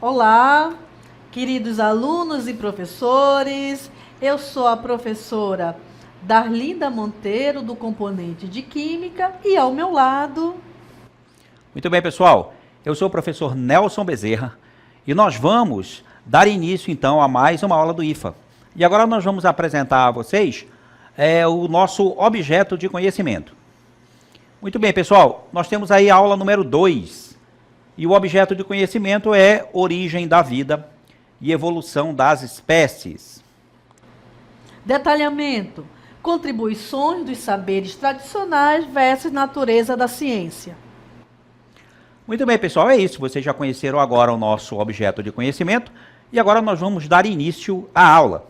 Olá, queridos alunos e professores. Eu sou a professora Darlinda Monteiro, do componente de Química, e ao meu lado... Muito bem, pessoal. Eu sou o professor Nelson Bezerra e nós vamos dar início, então, a mais uma aula do IFA. E agora nós vamos apresentar a vocês o nosso objeto de conhecimento. Muito bem, pessoal. Nós temos aí a aula número 2. E o objeto de conhecimento é origem da vida e evolução das espécies. Detalhamento. Contribuições dos saberes tradicionais versus natureza da ciência. Muito bem, pessoal, é isso. Vocês já conheceram agora o nosso objeto de conhecimento e agora nós vamos dar início à aula.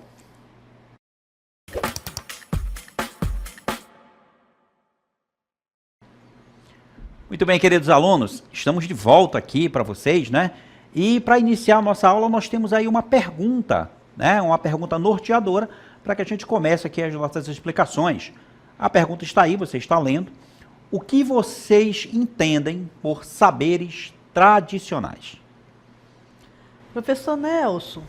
Muito bem, queridos alunos, estamos de volta aqui para vocês, né? E para iniciar a nossa aula nós temos aí uma pergunta, né? Uma pergunta norteadora para que a gente comece aqui as nossas explicações. A pergunta está aí, você está lendo. O que vocês entendem por saberes tradicionais? Professor Nelson,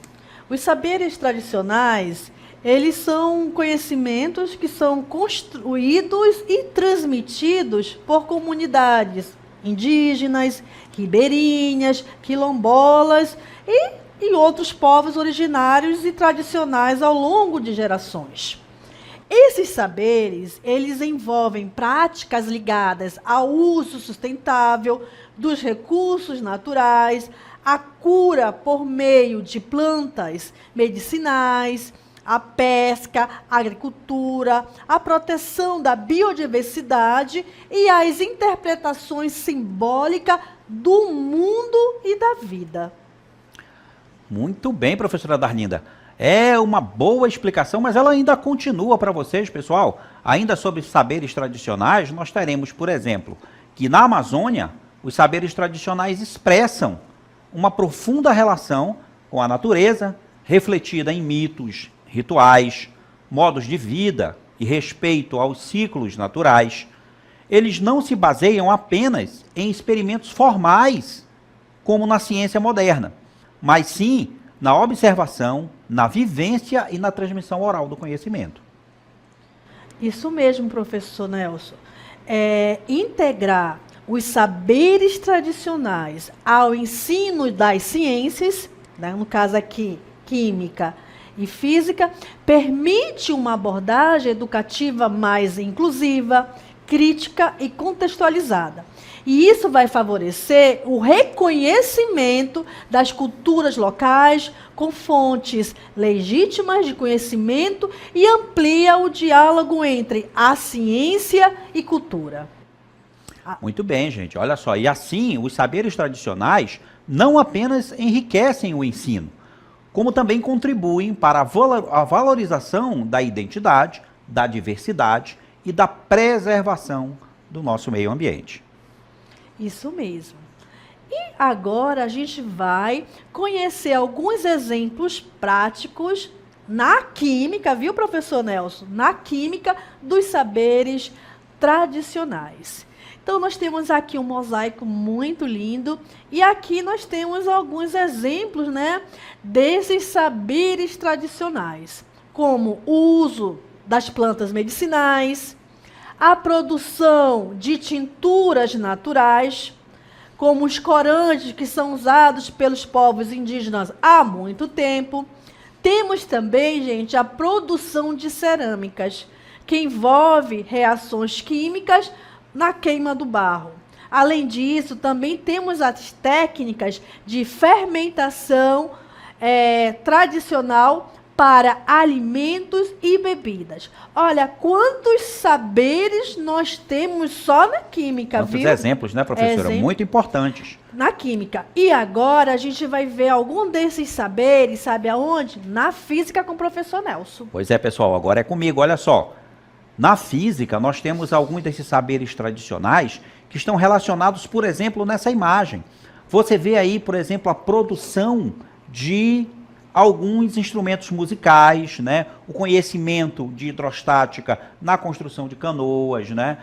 os saberes tradicionais, eles são conhecimentos que são construídos e transmitidos por comunidades indígenas, ribeirinhas, quilombolas e outros povos originários e tradicionais ao longo de gerações. Esses saberes, eles envolvem práticas ligadas ao uso sustentável dos recursos naturais, a cura por meio de plantas medicinais, a pesca, a agricultura, a proteção da biodiversidade e as interpretações simbólicas do mundo e da vida. Muito bem, professora Darlinda. É uma boa explicação, mas ela ainda continua para vocês, pessoal. Ainda sobre saberes tradicionais, nós teremos, por exemplo, que na Amazônia, os saberes tradicionais expressam uma profunda relação com a natureza, refletida em mitos, rituais, modos de vida e respeito aos ciclos naturais. Eles não se baseiam apenas em experimentos formais, como na ciência moderna, mas sim na observação, na vivência e na transmissão oral do conhecimento. Isso mesmo, professor Nelson. Integrar os saberes tradicionais ao ensino das ciências, né, no caso aqui, química e física, permite uma abordagem educativa mais inclusiva, crítica e contextualizada. E isso vai favorecer o reconhecimento das culturas locais com fontes legítimas de conhecimento e amplia o diálogo entre a ciência e cultura. Muito bem, gente. Olha só. E assim, os saberes tradicionais não apenas enriquecem o ensino, como também contribuem para a valorização da identidade, da diversidade e da preservação do nosso meio ambiente. Isso mesmo. E agora a gente vai conhecer alguns exemplos práticos na química, viu, professor Nelson? Na química dos saberes tradicionais. Então, nós temos aqui um mosaico muito lindo e aqui nós temos alguns exemplos, né, desses saberes tradicionais, como o uso das plantas medicinais, a produção de tinturas naturais, como os corantes que são usados pelos povos indígenas há muito tempo. Temos também, gente, a produção de cerâmicas, que envolve reações químicas na queima do barro. Além disso, também temos as técnicas de fermentação tradicional para alimentos e bebidas. Olha, quantos saberes nós temos só na química, Quantos viu? exemplos, né, professora? Muito importantes. Na química. E agora a gente vai ver algum desses saberes, sabe aonde? Na física com o professor Nelson. Pois é, pessoal, agora é comigo, olha só. Na física, nós temos alguns desses saberes tradicionais que estão relacionados, por exemplo, nessa imagem. Você vê aí, por exemplo, a produção de alguns instrumentos musicais, né? O conhecimento de hidrostática na construção de canoas, né?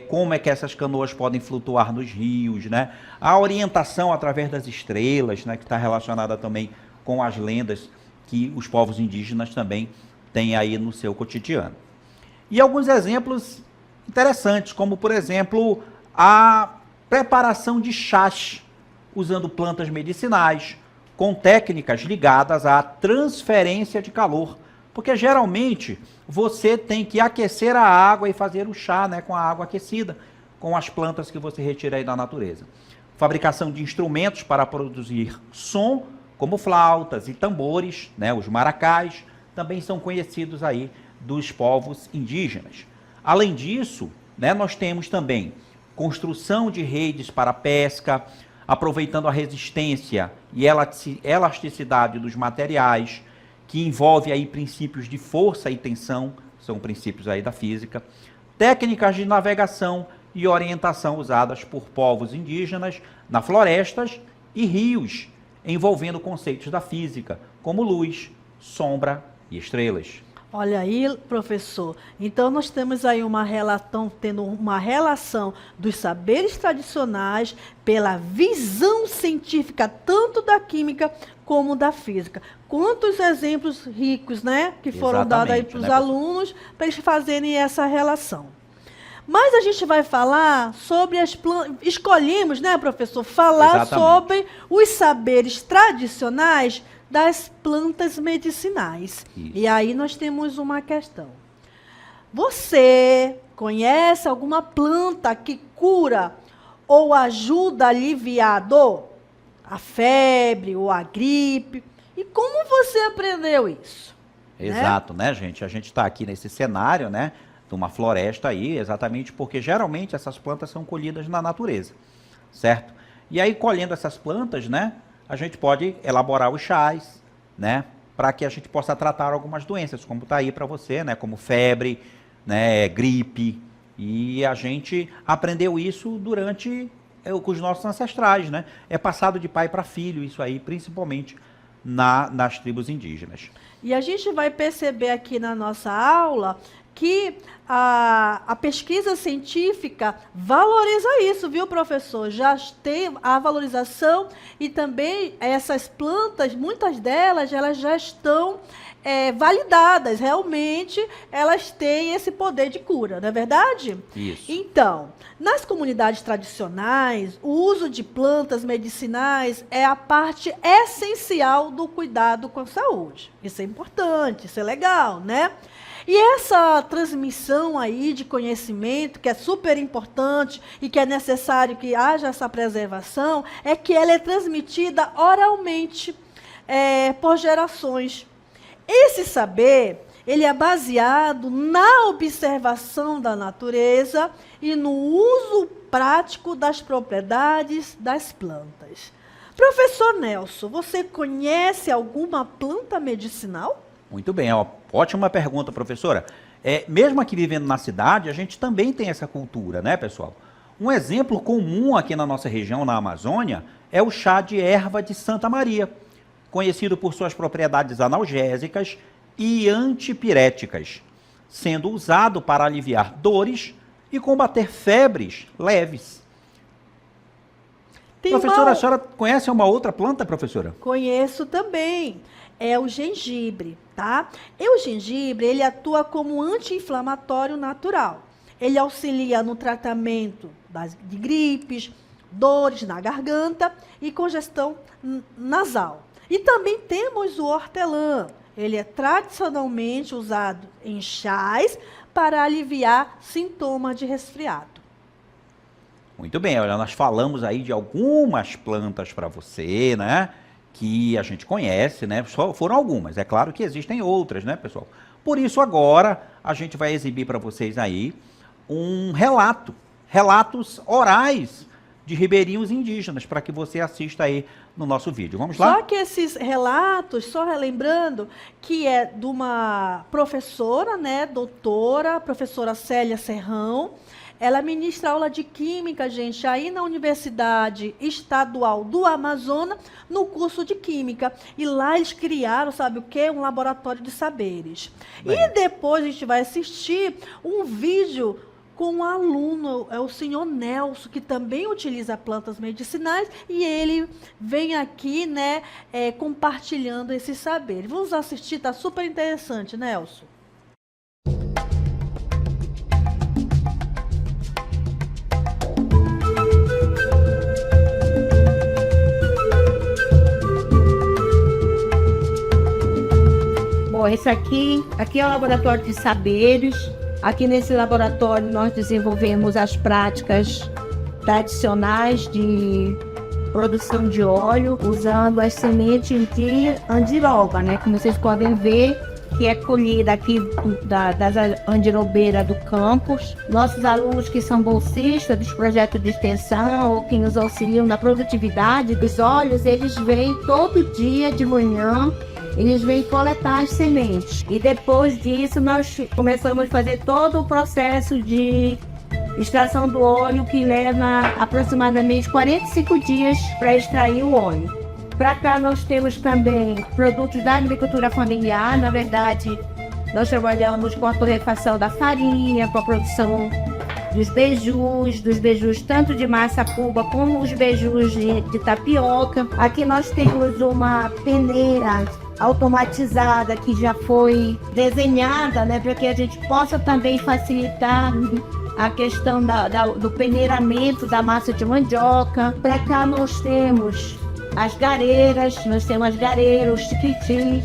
Como é que essas canoas podem flutuar nos rios, né? A orientação através das estrelas, né? Que está relacionada também com as lendas que os povos indígenas também têm aí no seu cotidiano. E alguns exemplos interessantes, como por exemplo, a preparação de chás usando plantas medicinais, com técnicas ligadas à transferência de calor. Porque geralmente você tem que aquecer a água e fazer o chá, né, com a água aquecida, com as plantas que você retira aí da natureza. Fabricação de instrumentos para produzir som, como flautas e tambores, né, os maracás, também são conhecidos aí dos povos indígenas. Além disso, né, nós temos também construção de redes para pesca, aproveitando a resistência e elasticidade dos materiais, que envolve aí princípios de força e tensão, são princípios aí da física, técnicas de navegação e orientação usadas por povos indígenas nas florestas e rios, envolvendo conceitos da física, como luz, sombra e estrelas. Olha aí, professor. Então, nós temos aí tendo uma relação dos saberes tradicionais pela visão científica, tanto da química como da física. Quantos exemplos ricos, né, que foram dados aí para os alunos, para eles fazerem essa relação. Mas a gente vai falar sobre as plantas. Escolhemos, né, professor, falar sobre os saberes tradicionais das plantas medicinais. Isso. E aí nós temos uma questão. Você conhece alguma planta que cura ou ajuda a aliviar a dor? A febre ou a gripe? E como você aprendeu isso? Exato, né, gente? A gente está aqui nesse cenário, né, de uma floresta aí, exatamente porque geralmente essas plantas são colhidas na natureza, certo? E aí, colhendo essas plantas, né, a gente pode elaborar os chás, né, para que a gente possa tratar algumas doenças, como está aí para você, né, como febre, né, gripe. E a gente aprendeu isso durante com os nossos ancestrais, né? É passado de pai para filho, isso aí, principalmente nas tribos indígenas. E a gente vai perceber aqui na nossa aula que a pesquisa científica valoriza isso, viu, professor? Já tem a valorização e também essas plantas, muitas delas, elas já estão validadas. Realmente, elas têm esse poder de cura, não é verdade? Isso. Então, nas comunidades tradicionais, o uso de plantas medicinais é a parte essencial do cuidado com a saúde. Isso é importante, isso é legal, né? E essa transmissão aí de conhecimento, que é super importante e que é necessário que haja essa preservação, é que ela é transmitida oralmente por gerações. Esse saber, ele é baseado na observação da natureza e no uso prático das propriedades das plantas. Professor Nelson, você conhece alguma planta medicinal? Muito bem, ó, ótima pergunta, professora. Mesmo aqui vivendo na cidade, a gente também tem essa cultura, né, pessoal? Um exemplo comum aqui na nossa região, na Amazônia, é o chá de erva de Santa Maria, conhecido por suas propriedades analgésicas e antipiréticas, sendo usado para aliviar dores e combater febres leves. Professora, a senhora conhece uma outra planta, professora? Conheço também. É o gengibre, tá? E o gengibre, ele atua como anti-inflamatório natural. Ele auxilia no tratamento de gripes, dores na garganta e congestão nasal. E também temos o hortelã. Ele é tradicionalmente usado em chás para aliviar sintomas de resfriado. Muito bem, olha, nós falamos aí de algumas plantas para você, né? Que a gente conhece, né? Só foram algumas. É claro que existem outras, né, pessoal? Por isso, agora, a gente vai exibir para vocês aí um relatos orais de ribeirinhos indígenas, para que você assista aí no nosso vídeo. Vamos lá? Só que esses relatos, só relembrando, que é de uma professora, né, professora Célia Serrão, ela ministra aula de Química, gente, aí na Universidade Estadual do Amazonas, no curso de Química. E lá eles criaram, sabe o quê? Um laboratório de saberes. Bem. E depois a gente vai assistir um vídeo com um aluno, é o senhor Nelson, que também utiliza plantas medicinais, e ele vem aqui, né, compartilhando esses saberes. Vamos assistir, tá super interessante, Nelson. Bom, esse aqui é o Laboratório de Saberes. Aqui nesse laboratório nós desenvolvemos as práticas tradicionais de produção de óleo usando as sementes de andiroba, né? Como vocês podem ver, que é colhida aqui das andirobeiras do campus. Nossos alunos que são bolsistas dos projetos de extensão ou que nos auxiliam na produtividade dos óleos, eles vêm todo dia de manhã. Eles vêm coletar as sementes e depois disso nós começamos a fazer todo o processo de extração do óleo, que leva aproximadamente 45 dias para extrair o óleo. Para cá nós temos também produtos da agricultura familiar. Na verdade, nós trabalhamos com a torrefação da farinha, com a produção dos beijus tanto de massa cuba como os beijus de tapioca. Aqui nós temos uma peneira automatizada que já foi desenhada, né, para que a gente possa também facilitar a questão do peneiramento da massa de mandioca. Para cá nós temos as gareiras, os tiquitis,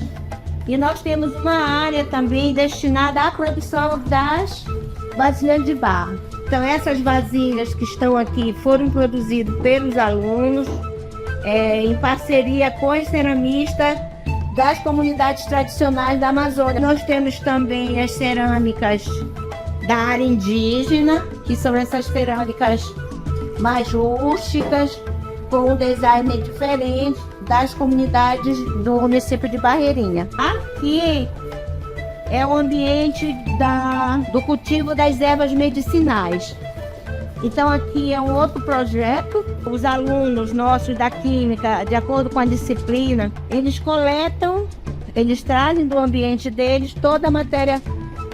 e nós temos uma área também destinada à produção das vasilhas de barro. Então essas vasilhas que estão aqui foram produzidas pelos alunos em parceria com os ceramistas das comunidades tradicionais da Amazônia. Nós temos também as cerâmicas da área indígena, que são essas cerâmicas mais rústicas, com um design diferente das comunidades do município de Barreirinha. Aqui é o ambiente do cultivo das ervas medicinais. Então aqui é um outro projeto. Os alunos nossos da Química, de acordo com a disciplina, eles coletam, eles trazem do ambiente deles toda a matéria,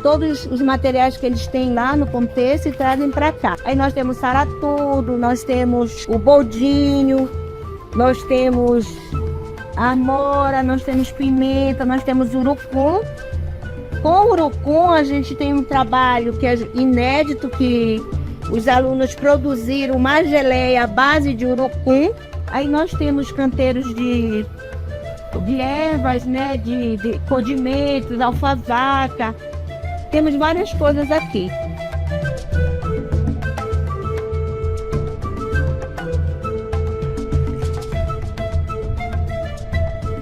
todos os materiais que eles têm lá no contexto e trazem para cá. Aí nós temos saratudo, nós temos o boldinho, nós temos a amora, nós temos pimenta, nós temos urucum. Com o urucum a gente tem um trabalho que é inédito, que os alunos produziram uma geleia à base de urucum. Aí nós temos canteiros de ervas, né, de condimentos, alfavaca. Temos várias coisas aqui.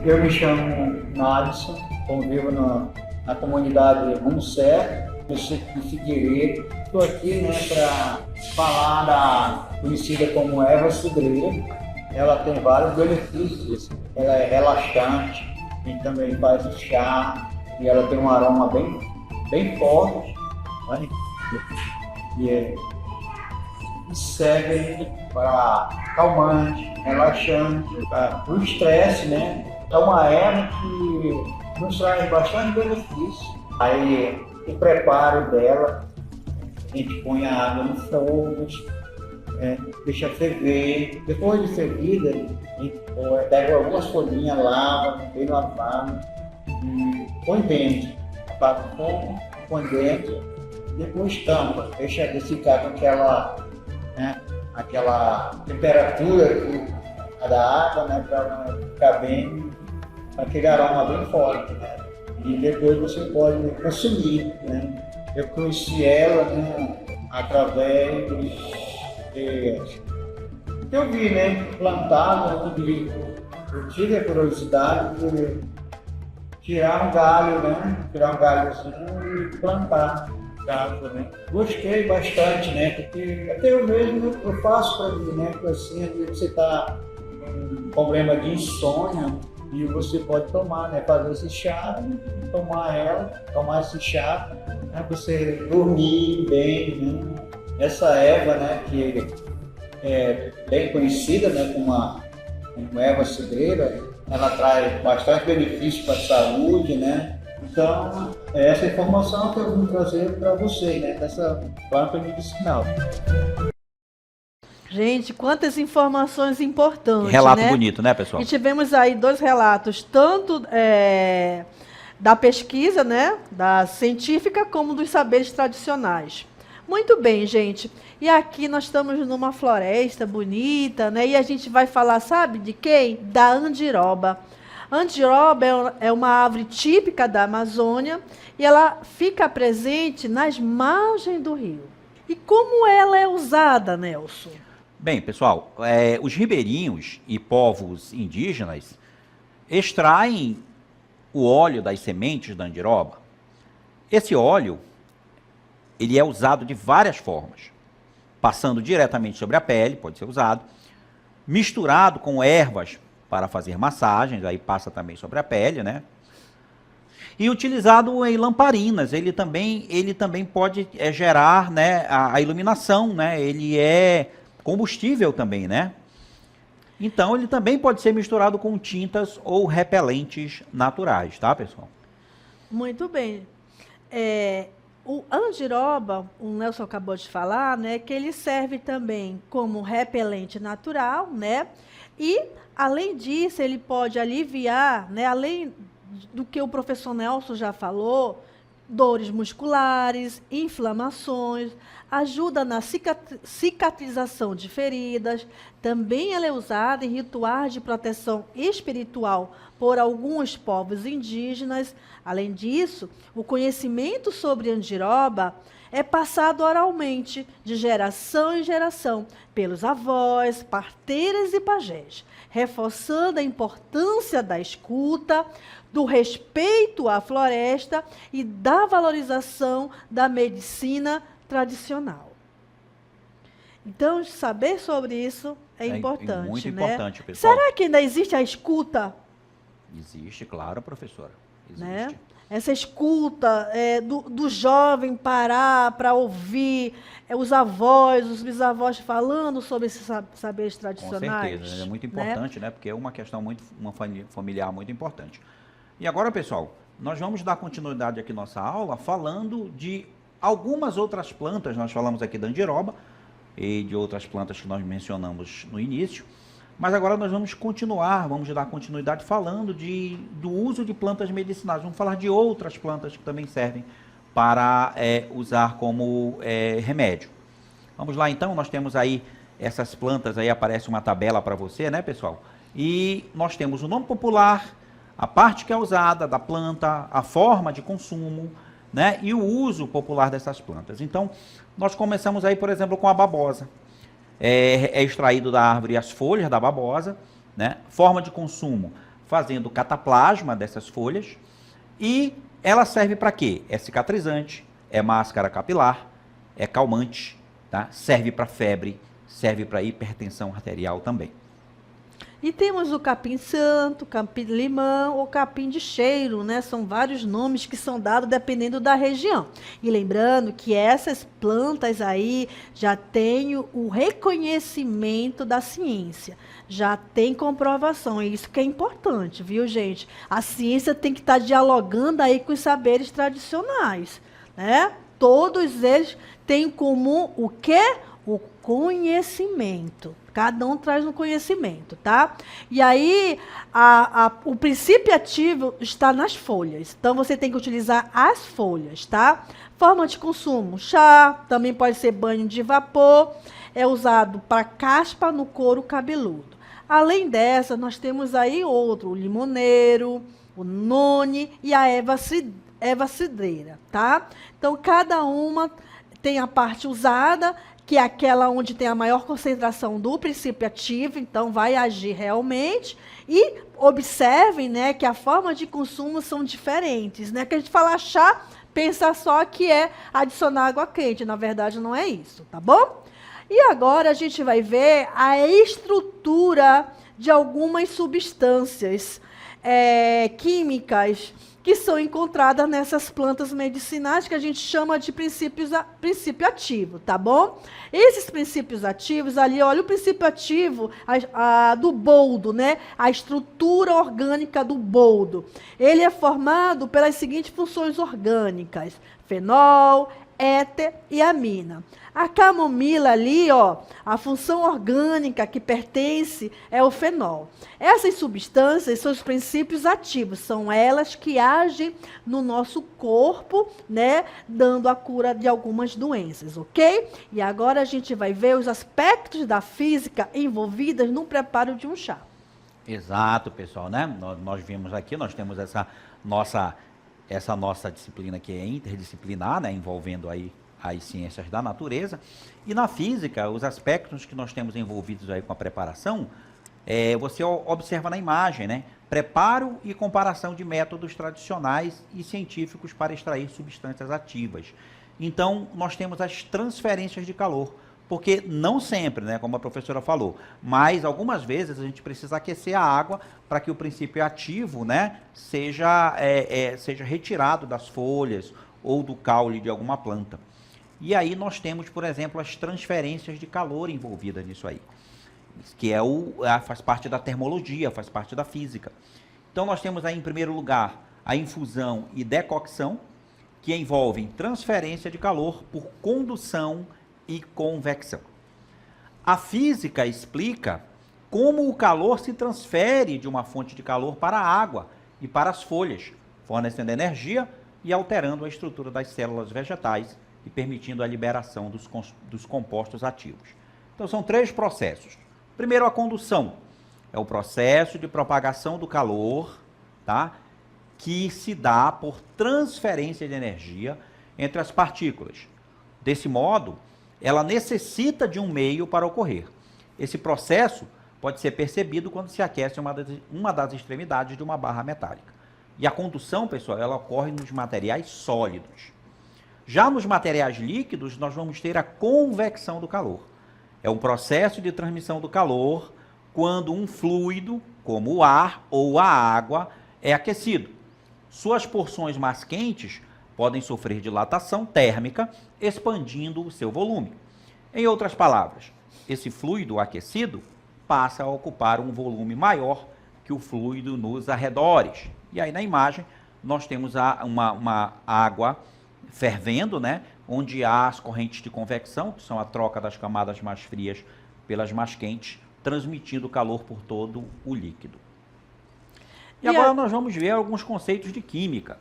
Eu me chamo Madison, convivo na comunidade Mundo Certo, município de Figueiredo. Estou aqui, né, para falar da conhecida como erva cidreira. Ela tem vários benefícios. Ela é relaxante, e também faz o chá, e ela tem um aroma bem forte, né? E serve para calmante, relaxante, para o estresse, né? É uma erva que nos traz bastante benefício. Aí o preparo dela, a gente põe a água no fogo, deixa ferver. Depois de fervida, a gente pega algumas folhinhas, lava, bem lavado, e põe dentro. Apaga o fogo, põe dentro, depois tampa, deixa ficar com aquela temperatura da água, né, para ficar bem, aquele aroma bem forte, né? E depois você pode consumir, né? Eu conheci ela, né, através eu vi, né, plantado, eu tive a curiosidade de tirar um galho, né, e plantar casa, né. Gostei bastante, né, porque até eu mesmo eu faço para mim, né, assim, você está com um problema de insônia e você pode tomar, né, fazer esse chá, tomar esse chá, né, você dormir bem, né. essa erva, né, que é bem conhecida, né, como erva cidreira, ela traz bastante benefícios para a saúde, né? Então, essa informação que eu vim trazer para vocês, né, dessa planta medicinal. Gente, quantas informações importantes, Relato né? bonito, né, pessoal? E tivemos aí 2 relatos, tanto da pesquisa, né, da científica, como dos saberes tradicionais. Muito bem, gente. E aqui nós estamos numa floresta bonita, né? E a gente vai falar, sabe de quem? Da andiroba. Andiroba é uma árvore típica da Amazônia e ela fica presente nas margens do rio. E como ela é usada, Nelson? Bem, pessoal, os ribeirinhos e povos indígenas extraem o óleo das sementes da andiroba. Esse óleo, ele é usado de várias formas. Passando diretamente sobre a pele, pode ser usado. Misturado com ervas para fazer massagens, aí passa também sobre a pele, né? E utilizado em lamparinas, ele também pode gerar, né, a iluminação, né? Ele é combustível também, né? Então, ele também pode ser misturado com tintas ou repelentes naturais, tá, pessoal? Muito bem. O andiroba, o Nelson acabou de falar, né, que ele serve também como repelente natural, né? E, além disso, ele pode aliviar, né, além do que o professor Nelson já falou, dores musculares, inflamações, ajuda na cicatrização de feridas. Também ela é usada em rituais de proteção espiritual por alguns povos indígenas. Além disso, o conhecimento sobre andiroba é passado oralmente, de geração em geração, pelos avós, parteiras e pajés, reforçando a importância da escuta, do respeito à floresta e da valorização da medicina tradicional. Então, saber sobre isso é importante, muito né? importante, pessoal. Será que ainda existe a escuta? Existe, claro, professora. Existe. Né? Essa escuta do jovem parar para ouvir os avós, os bisavós falando sobre esses saberes Com tradicionais. certeza, é muito importante, né? Porque é uma questão uma familiar muito importante. E agora, pessoal, nós vamos dar continuidade aqui à nossa aula falando de algumas outras plantas. Nós falamos aqui da andiroba e de outras plantas que nós mencionamos no início. Mas agora nós vamos dar continuidade falando do uso de plantas medicinais. Vamos falar de outras plantas que também servem para usar como remédio. Vamos lá então, nós temos aí essas plantas, aí aparece uma tabela para você, né, pessoal? E nós temos o nome popular, a parte que é usada da planta, a forma de consumo, né, e o uso popular dessas plantas. Então, nós começamos aí, por exemplo, com a babosa. É extraído da árvore as folhas da babosa, né? Forma de consumo, fazendo cataplasma dessas folhas. E ela serve para quê? É cicatrizante, é máscara capilar, é calmante, tá? Serve para febre, serve para hipertensão arterial também. E temos o capim-santo, capim-limão ou capim de cheiro, né? São vários nomes que são dados dependendo da região. E lembrando que essas plantas aí já têm o reconhecimento da ciência, já tem comprovação, é isso que é importante, viu, gente? A ciência tem que estar dialogando aí com os saberes tradicionais, né? Todos eles têm em comum o quê? O conhecimento. Cada um traz um conhecimento, tá? E aí, o princípio ativo está nas folhas. Então, você tem que utilizar as folhas, tá? Forma de consumo: chá, também pode ser banho de vapor. É usado para caspa no couro cabeludo. Além dessa, nós temos aí o limoneiro, o noni e a erva cidreira, tá? Então, cada uma tem a parte usada, que é aquela onde tem a maior concentração do princípio ativo, então vai agir realmente. E observem, né, que a forma de consumo são diferentes, né? Que a gente fala chá, pensa só que é adicionar água quente, na verdade não é isso, tá bom? E agora a gente vai ver a estrutura de algumas substâncias químicas que são encontradas nessas plantas medicinais que a gente chama de princípio ativo, tá bom? Esses princípios ativos ali, olha o princípio ativo do boldo, né? A estrutura orgânica do boldo. Ele é formado pelas seguintes funções orgânicas: fenol, éter e amina. A camomila ali, ó, a função orgânica que pertence é o fenol. Essas substâncias são os princípios ativos, são elas que agem no nosso corpo, né, dando a cura de algumas doenças, ok? E agora a gente vai ver os aspectos da física envolvidas no preparo de um chá. Exato, pessoal, né? Nós vimos aqui, nós temos essa nossa disciplina que é interdisciplinar, né, envolvendo aí as ciências da natureza. E na física, os aspectos que nós temos envolvidos aí com a preparação, você observa na imagem, né? Preparo e comparação de métodos tradicionais e científicos para extrair substâncias ativas. Então, nós temos as transferências de calor, porque não sempre, né, como a professora falou, mas algumas vezes a gente precisa aquecer a água para que o princípio ativo, né, seja retirado das folhas ou do caule de alguma planta. E aí nós temos, por exemplo, as transferências de calor envolvidas nisso aí, que faz parte da termologia, faz parte da física. Então nós temos aí, em primeiro lugar, a infusão e decocção, que envolvem transferência de calor por condução e convecção. A física explica como o calor se transfere de uma fonte de calor para a água e para as folhas, fornecendo energia e alterando a estrutura das células vegetais e permitindo a liberação dos compostos ativos. Então são 3 processos. Primeiro, a condução. É o processo de propagação do calor, tá? Que se dá por transferência de energia entre as partículas. Desse modo, ela necessita de um meio para ocorrer. Esse processo pode ser percebido quando se aquece uma das extremidades de uma barra metálica. E a condução, pessoal, ela ocorre nos materiais sólidos. Já nos materiais líquidos, nós vamos ter a convecção do calor. É um processo de transmissão do calor quando um fluido, como o ar ou a água, é aquecido. Suas porções mais quentes podem sofrer dilatação térmica, expandindo o seu volume. Em outras palavras, esse fluido aquecido passa a ocupar um volume maior que o fluido nos arredores. E aí na imagem nós temos uma água fervendo, né, onde há as correntes de convecção, que são a troca das camadas mais frias pelas mais quentes, transmitindo calor por todo o líquido. E agora nós vamos ver alguns conceitos de química.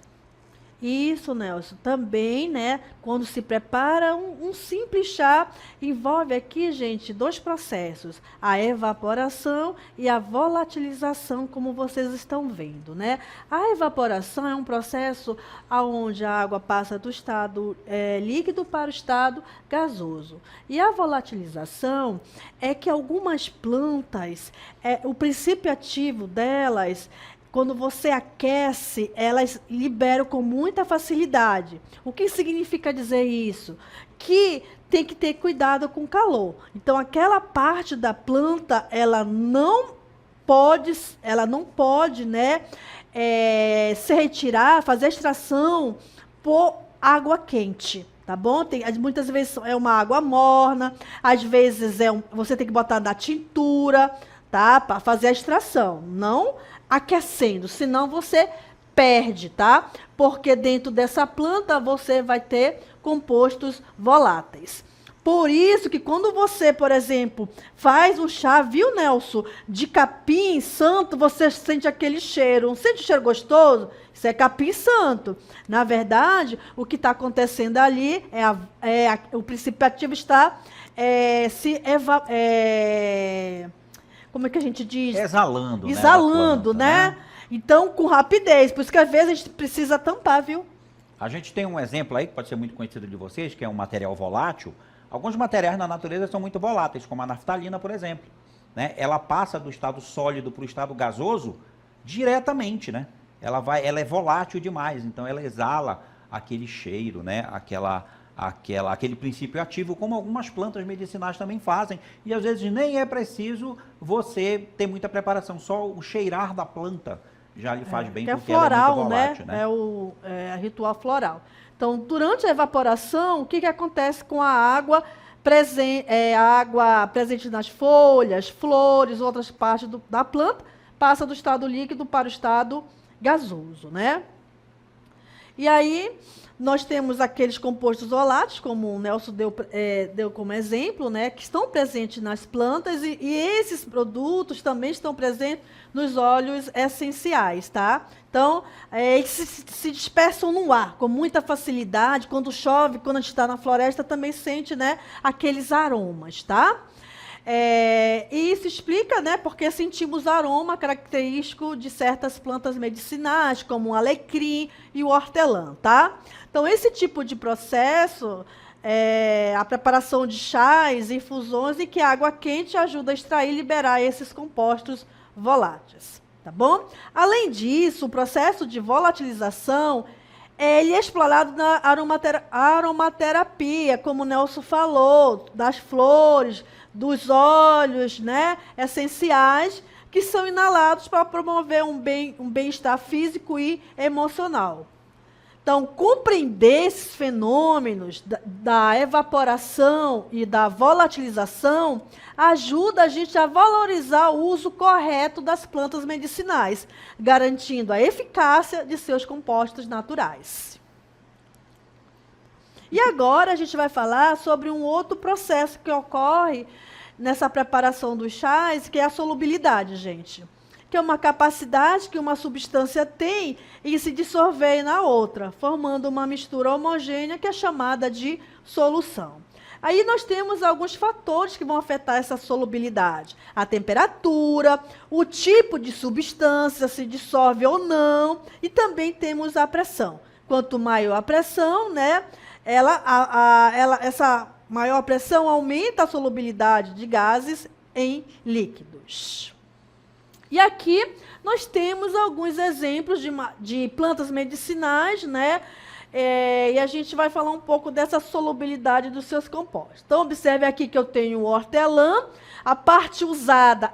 Isso, Nelson. Também, né, quando se prepara um simples chá, envolve aqui, gente, 2 processos: a evaporação e a volatilização, como vocês estão vendo, né? A evaporação é um processo onde a água passa do estado líquido para o estado gasoso. E a volatilização é que algumas plantas, o princípio ativo delas, quando você aquece, elas liberam com muita facilidade. O que significa dizer isso? Que tem que ter cuidado com o calor. Então, aquela parte da planta, ela não pode, né, se retirar, fazer extração por água quente. Tá bom? Muitas vezes é uma água morna, às vezes você tem que botar na tintura, tá? Para fazer a extração. Não aquecendo, senão você perde, tá? Porque dentro dessa planta você vai ter compostos voláteis. Por isso que quando você, por exemplo, faz um chá, viu, Nelson, de capim santo, você sente aquele cheiro. Não sente o cheiro gostoso? Isso é capim santo. Na verdade, o que está acontecendo ali o princípio ativo está como é que a gente diz? Exalando, Exalando, né? Então, com rapidez. Por isso que às vezes a gente precisa tampar, viu? A gente tem um exemplo aí que pode ser muito conhecido de vocês, que é um material volátil. Alguns materiais na natureza são muito voláteis, como a naftalina, por exemplo, né? Ela passa do estado sólido para o estado gasoso diretamente, né? Ela é volátil demais, então ela exala aquele cheiro, né? Aquele princípio ativo, como algumas plantas medicinais também fazem. E às vezes nem é preciso você ter muita preparação, só o cheirar da planta já lhe faz bem, que é porque ela é floral, muito volátil, né? É ritual floral. Então, durante a evaporação, o que acontece com a água, a água presente nas folhas, flores, outras partes da planta, passa do estado líquido para o estado gasoso, né? E aí, nós temos aqueles compostos voláteis, como o Nelson deu como exemplo, né, que estão presentes nas plantas, e esses produtos também estão presentes nos óleos essenciais, tá? Então, eles se dispersam no ar com muita facilidade. Quando chove, quando a gente está na floresta, também sente, né, aqueles aromas, tá? E isso explica, né, porque sentimos aroma característico de certas plantas medicinais, como o alecrim e o hortelã, tá? Então, esse tipo de processo, a preparação de chás, infusões, em que a água quente ajuda a extrair e liberar esses compostos voláteis, tá bom? Além disso, o processo de volatilização, ele é explorado na aromaterapia, como o Nelson falou, das flores, dos óleos, né, essenciais, que são inalados para promover um bem-estar físico e emocional. Então, compreender esses fenômenos da evaporação e da volatilização ajuda a gente a valorizar o uso correto das plantas medicinais, garantindo a eficácia de seus compostos naturais. E agora a gente vai falar sobre um outro processo que ocorre nessa preparação dos chás, que é a solubilidade, gente. Que é uma capacidade que uma substância tem em se dissolver na outra, formando uma mistura homogênea que é chamada de solução. Aí nós temos alguns fatores que vão afetar essa solubilidade. A temperatura, o tipo de substância, se dissolve ou não, e também temos a pressão. Quanto maior a pressão, né, essa maior pressão aumenta a solubilidade de gases em líquidos. E aqui nós temos alguns exemplos de plantas medicinais, né? E a gente vai falar um pouco dessa solubilidade dos seus compostos. Então, observe aqui que eu tenho o hortelã, a parte usada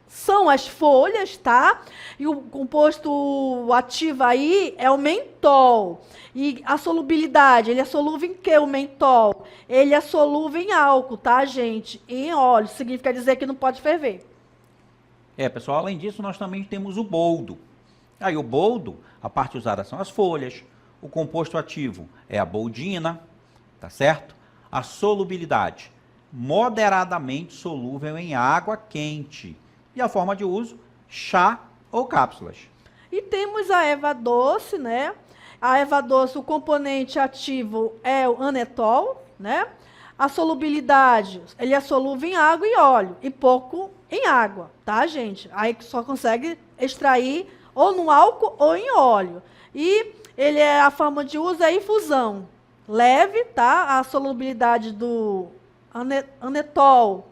são as folhas, tá? E o composto ativo aí é o mentol. E a solubilidade, ele é solúvel em quê, o mentol? Ele é solúvel em álcool, tá, gente? Em óleo, significa dizer que não pode ferver. Pessoal, além disso, nós também temos o boldo. Aí o boldo, a parte usada são as folhas, o composto ativo é a boldina, tá certo? A solubilidade, moderadamente solúvel em água quente. E a forma de uso, chá ou cápsulas. E temos a erva doce, né? A erva doce, o componente ativo é o anetol, né? A solubilidade, ele é solúvel em água e óleo, e pouco em água, tá, gente? Aí só consegue extrair ou no álcool ou em óleo. E a forma de uso é infusão. Leve, tá? A solubilidade do anetol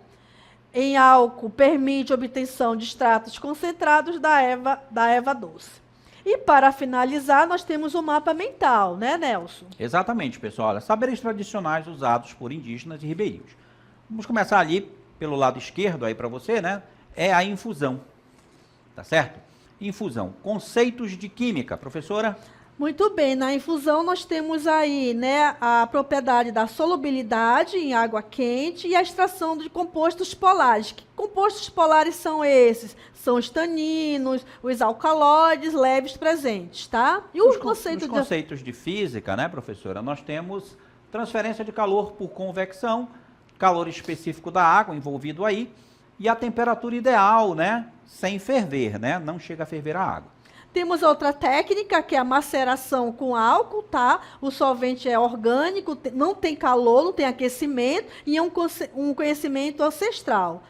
em álcool permite a obtenção de extratos concentrados da erva doce. E para finalizar, nós temos o mapa mental, né, Nelson? Exatamente, pessoal. Olha, saberes tradicionais usados por indígenas e ribeirinhos. Vamos começar ali pelo lado esquerdo aí para você, né? É a infusão, tá certo? Infusão. Conceitos de química, professora? Muito bem, na infusão nós temos aí, né, a propriedade da solubilidade em água quente e a extração de compostos polares. Que compostos polares são esses? São os taninos, os alcaloides leves presentes, tá? E os conceitos de física, né, professora? Nós temos transferência de calor por convecção, calor específico da água envolvido aí, e a temperatura ideal, né, sem ferver, né? Não chega a ferver a água. Temos outra técnica, que é a maceração com álcool, tá? O solvente é orgânico, não tem calor, não tem aquecimento, e é um conhecimento ancestral.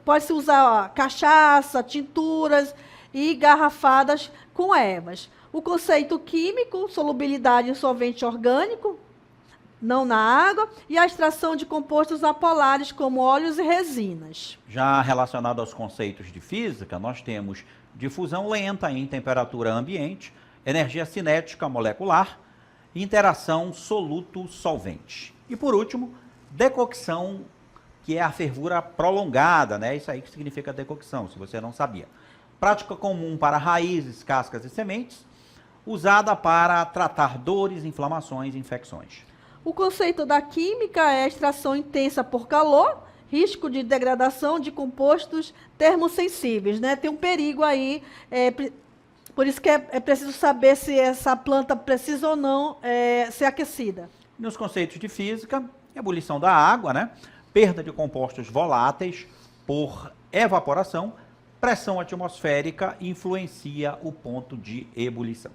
Pode-se usar cachaça, tinturas e garrafadas com ervas. O conceito químico, solubilidade em solvente orgânico, não na água, e a extração de compostos apolares, como óleos e resinas. Já relacionado aos conceitos de física, nós temos difusão lenta em temperatura ambiente, energia cinética molecular, interação soluto-solvente. E por último, decocção, que é a fervura prolongada, né? Isso aí que significa decocção, se você não sabia. prática comum para raízes, cascas e sementes, usada para tratar dores, inflamações e infecções. O conceito da química é extração intensa por calor, risco de degradação de compostos termosensíveis, né? Tem um perigo aí, por isso que é preciso saber se essa planta precisa ou não ser aquecida. Nos conceitos de física, ebulição da água, né? Perda de compostos voláteis por evaporação, pressão atmosférica influencia o ponto de ebulição.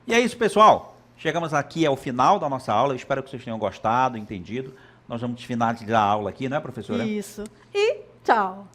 E é isso, pessoal. Chegamos aqui ao final da nossa aula. Eu espero que vocês tenham gostado, entendido. Nós vamos finalizar a aula aqui, né, professora? Isso. E tchau.